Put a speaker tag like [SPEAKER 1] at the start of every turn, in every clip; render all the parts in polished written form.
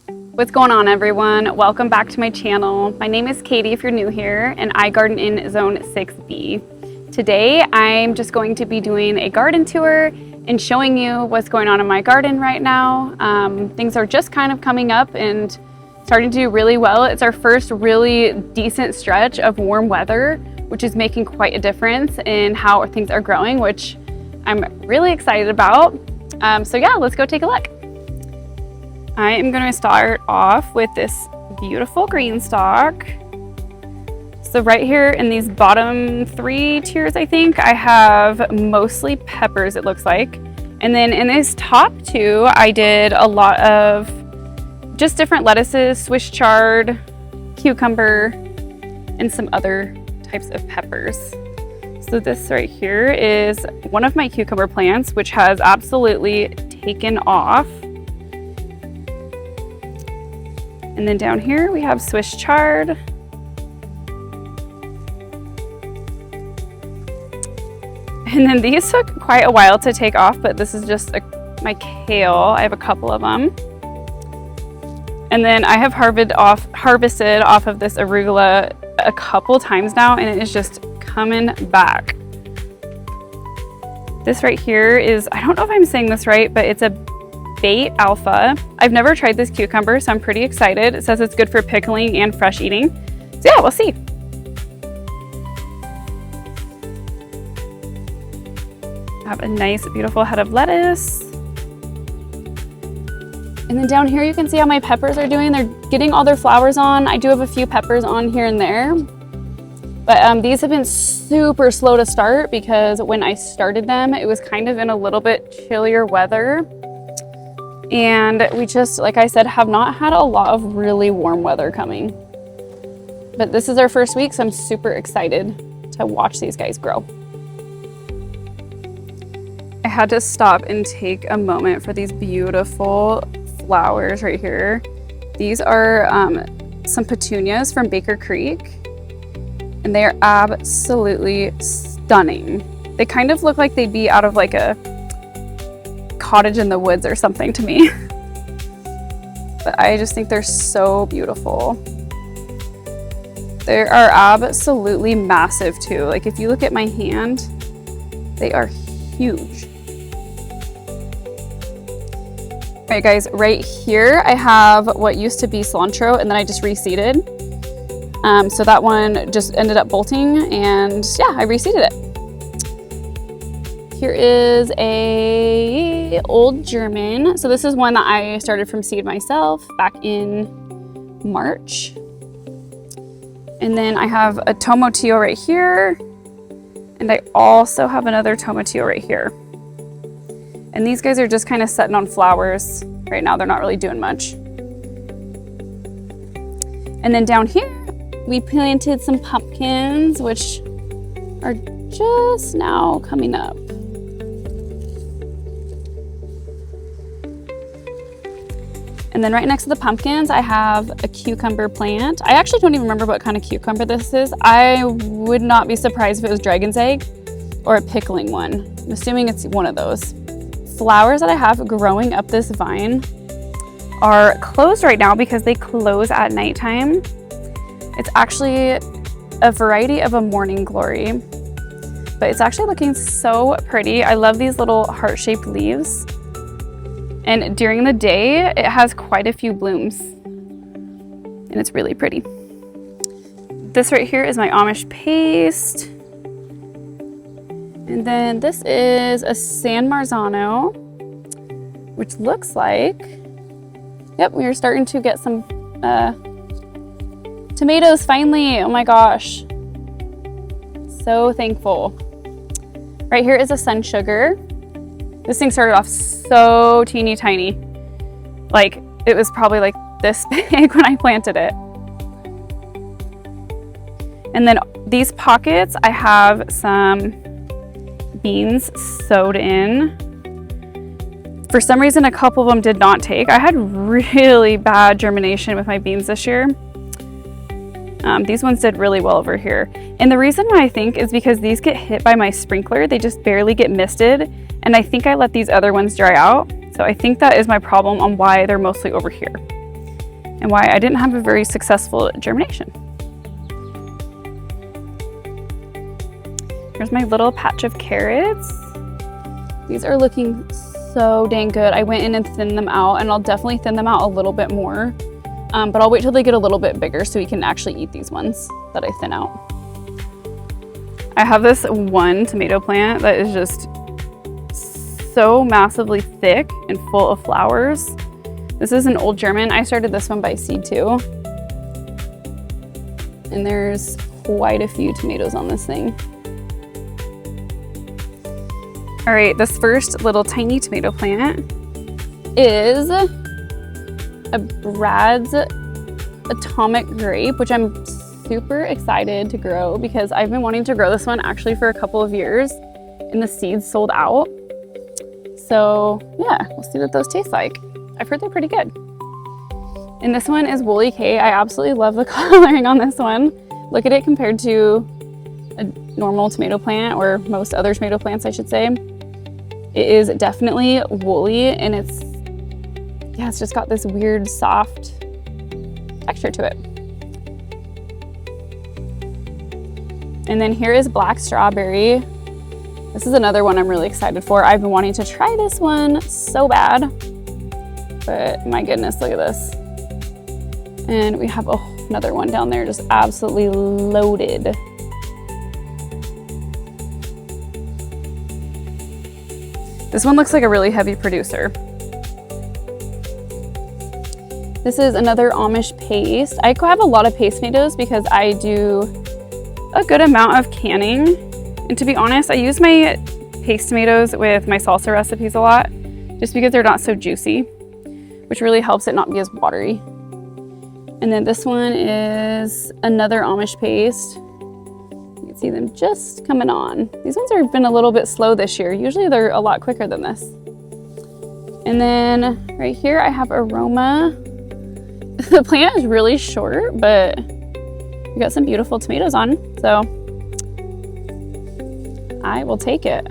[SPEAKER 1] What's going on, everyone? Welcome back to my channel. My name is Katie if you're new here, and I garden in Zone 6B. Today I'm just going to be doing a garden tour and showing you what's going on in my garden right now. Things are just kind of coming up and starting to do really well. It's our first really decent stretch of warm weather, which is making quite a difference in how things are growing, which I'm really excited about. So yeah, let's go take a look. I am going to start off with this beautiful green stalk. So right here in these bottom 3 tiers, I think, I have mostly peppers, it looks like. And then in these top 2, I did a lot of just different lettuces, Swiss chard, cucumber, and some other types of peppers. So this right here is one of my cucumber plants, which has absolutely taken off. And then down here we have Swiss chard. And then these took quite a while to take off, but this is just my kale. I have a couple of them. And then I have harvested off of this arugula a couple times now, and it is just coming back. This right here is, I don't know if I'm saying this right, but it's a Bait Alpha. I've never tried this cucumber, so I'm pretty excited. It says it's good for pickling and fresh eating. So yeah, we'll see. I have a nice, beautiful head of lettuce. And then down here, you can see how my peppers are doing. They're getting all their flowers on. I do have a few peppers on here and there. But these have been super slow to start because when I started them, it was kind of in a little bit chillier weather. And we just, like I said, have not had a lot of really warm weather coming. But this is our first week, so I'm super excited to watch these guys grow. I had to stop and take a moment for these beautiful flowers right here. These are some petunias from Baker Creek, and they are absolutely stunning. They kind of look like they'd be out of like a cottage in the woods or something to me. But I just think they're so beautiful. They are absolutely massive too. Like if you look at my hand, they are huge. All right guys, right here I have what used to be cilantro and then I just reseeded. So that one just ended up bolting and yeah, I reseeded it. Here is a old German. So this is one that I started from seed myself back in March. And then I have a tomatillo right here. And I also have another tomatillo right here. And these guys are just kind of setting on flowers right now. They're not really doing much. And then down here, we planted some pumpkins, which are just now coming up. And then right next to the pumpkins, I have a cucumber plant. I actually don't even remember what kind of cucumber this is. I would not be surprised if it was dragon's egg or a pickling one. I'm assuming it's one of those. Flowers that I have growing up this vine are closed right now because they close at nighttime. It's actually a variety of a morning glory, but it's actually looking so pretty. I love these little heart-shaped leaves. And during the day, it has quite a few blooms and it's really pretty. This right here is my Amish paste. And then this is a San Marzano, which looks like, yep, we are starting to get some tomatoes finally. Oh my gosh. So thankful. Right here is a sun sugar. This thing started off so teeny tiny. Like it was probably like this big when I planted it. And then these pockets, I have some beans sowed in. For some reason, a couple of them did not take. I had really bad germination with my beans this year. These ones did really well over here. And the reason why I think is because these get hit by my sprinkler. They just barely get misted. And I think I let these other ones dry out. So I think that is my problem on why they're mostly over here. and why I didn't have a very successful germination. Here's my little patch of carrots. These are looking so dang good. I went in and thinned them out, and I'll definitely thin them out a little bit more, but I'll wait till they get a little bit bigger so we can actually eat these ones that I thin out. I have this one tomato plant that is just so massively thick and full of flowers. This is an old German. I started this one by seed too. And there's quite a few tomatoes on this thing. All right, this first little tiny tomato plant is a Brad's Atomic Grape, which I'm super excited to grow because I've been wanting to grow this one actually for a couple of years, and the seeds sold out. So yeah, we'll see what those taste like. I've heard they're pretty good. And this one is Woolly K. I absolutely love the coloring on this one. Look at it compared to a normal tomato plant, or most other tomato plants, I should say. It is definitely woolly, and it's just got this weird soft texture to it. And then here is Black Strawberry. This is another one I'm really excited for. I've been wanting to try this one so bad, but my goodness, look at this. And we have another one down there just absolutely loaded. This one looks like a really heavy producer. This is another Amish paste. I have a lot of paste tomatoes because I do a good amount of canning. And to be honest, I use my paste tomatoes with my salsa recipes a lot, just because they're not so juicy, which really helps it not be as watery. And then this one is another Amish paste. You can see them just coming on. These ones have been a little bit slow this year. Usually they're a lot quicker than this. And then right here I have Aroma. The plant is really short, but we got some beautiful tomatoes on, so I will take it.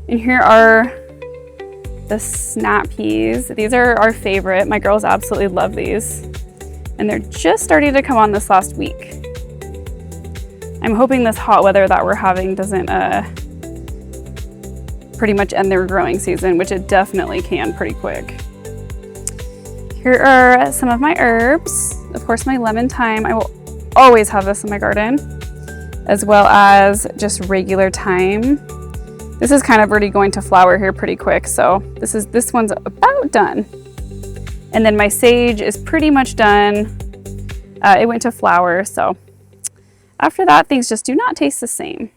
[SPEAKER 1] And here are the snap peas. These are our favorite. My girls absolutely love these. And they're just starting to come on this last week. I'm hoping this hot weather that we're having doesn't pretty much end their growing season, which it definitely can pretty quick. Here are some of my herbs. Of course, my lemon thyme. I will always have this in my garden, as well as just regular thyme. This is kind of already going to flower here pretty quick, so this one's about done. And then my sage is pretty much done. It went to flower, so after that, things just do not taste the same.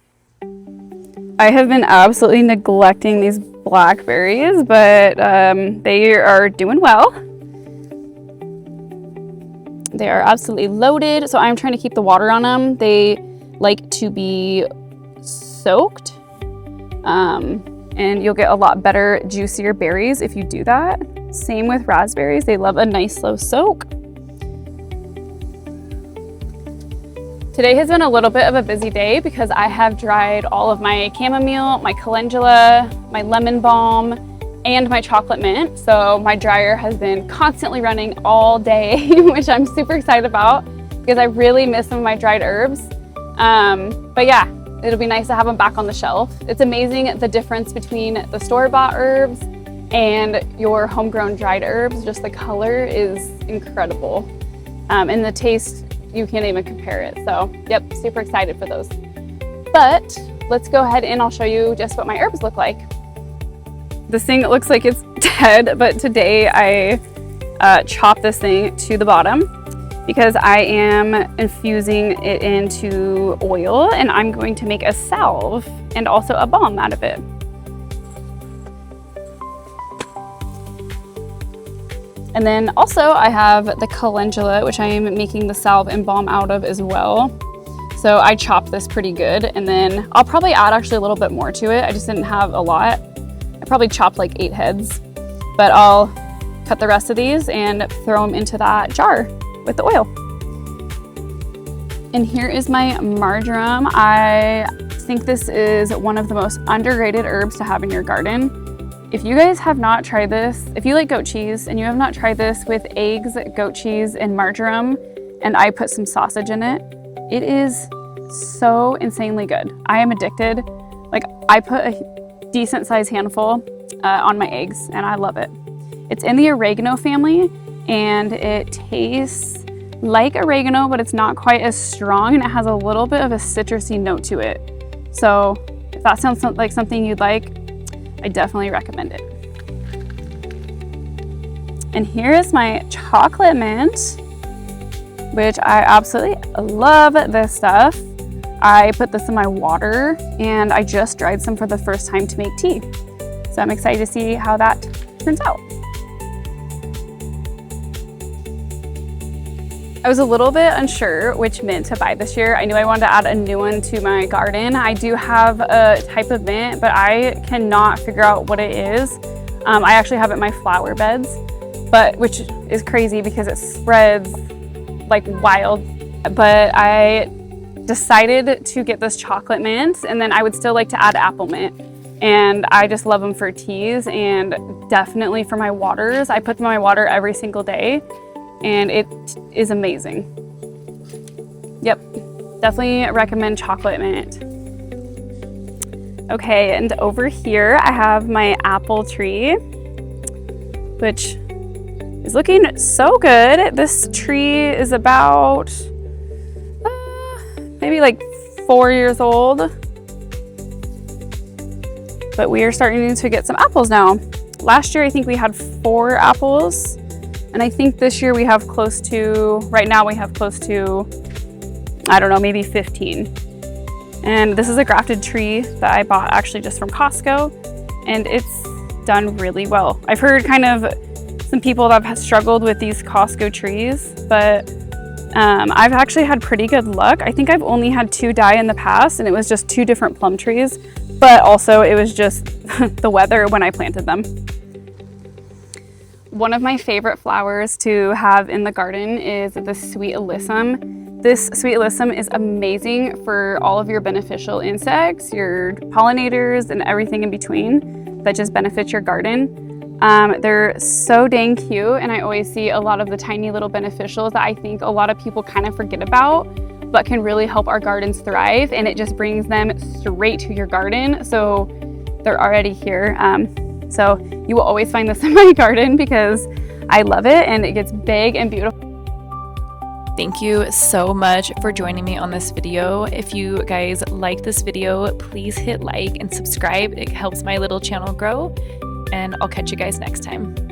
[SPEAKER 1] I have been absolutely neglecting these blackberries, but they are doing well. They are absolutely loaded, so I'm trying to keep the water on them. They like to be soaked, and you'll get a lot better, juicier berries if you do that. Same with raspberries. They love a nice slow soak. Today has been a little bit of a busy day because I have dried all of my chamomile, my calendula, my lemon balm, and my chocolate mint. So my dryer has been constantly running all day, which I'm super excited about because I really miss some of my dried herbs. But yeah, it'll be nice to have them back on the shelf. It's amazing the difference between the store-bought herbs and your homegrown dried herbs. Just the color is incredible. And the taste, you can't even compare it. So yep, super excited for those. But let's go ahead and I'll show you just what my herbs look like. This thing looks like it's dead, but today I chopped this thing to the bottom because I am infusing it into oil, and I'm going to make a salve and also a balm out of it. And then also I have the calendula, which I am making the salve and balm out of as well. So I chopped this pretty good, and then I'll probably add actually a little bit more to it. I just didn't have a lot. I probably chopped like 8 heads, but I'll cut the rest of these and throw them into that jar with the oil. And here is my marjoram. I think this is one of the most underrated herbs to have in your garden. If you guys have not tried this, if you like goat cheese and you have not tried this with eggs, goat cheese, and marjoram, and I put some sausage in it, it is so insanely good. I am addicted. Like, I put a decent sized handful on my eggs and I love it. It's in the oregano family and it tastes like oregano, but it's not quite as strong and it has a little bit of a citrusy note to it. So if that sounds like something you'd like, I definitely recommend it. And here is my chocolate mint, which I absolutely love this stuff. I put this in my water and I just dried some for the first time to make tea. So I'm excited to see how that turns out. I was a little bit unsure which mint to buy this year. I knew I wanted to add a new one to my garden. I do have a type of mint, but I cannot figure out what it is. I actually have it in my flower beds, which is crazy because it spreads like wild. But I decided to get this chocolate mint, and then I would still like to add apple mint. And I just love them for teas and definitely for my waters. I put them in my water every single day. And it is amazing. Yep, definitely recommend chocolate mint. Okay, and over here I have my apple tree, which is looking so good. This tree is about maybe like 4 years old, but we are starting to get some apples now. Last year I think we had 4 apples. And I think this year we have close to, right now we have close to, I don't know, maybe 15. And this is a grafted tree that I bought actually just from Costco, and it's done really well. I've heard kind of some people that have struggled with these Costco trees, but I've actually had pretty good luck. I think I've only had 2 die in the past, and it was just 2 different plum trees, but also it was just the weather when I planted them. One of my favorite flowers to have in the garden is the sweet alyssum. This sweet alyssum is amazing for all of your beneficial insects, your pollinators, and everything in between that just benefits your garden. They're so dang cute, and I always see a lot of the tiny little beneficials that I think a lot of people kind of forget about, but can really help our gardens thrive, and it just brings them straight to your garden. So they're already here. So you will always find this in my garden because I love it and it gets big and beautiful.
[SPEAKER 2] Thank you so much for joining me on this video. If you guys like this video, please hit like and subscribe. It helps my little channel grow, and I'll catch you guys next time.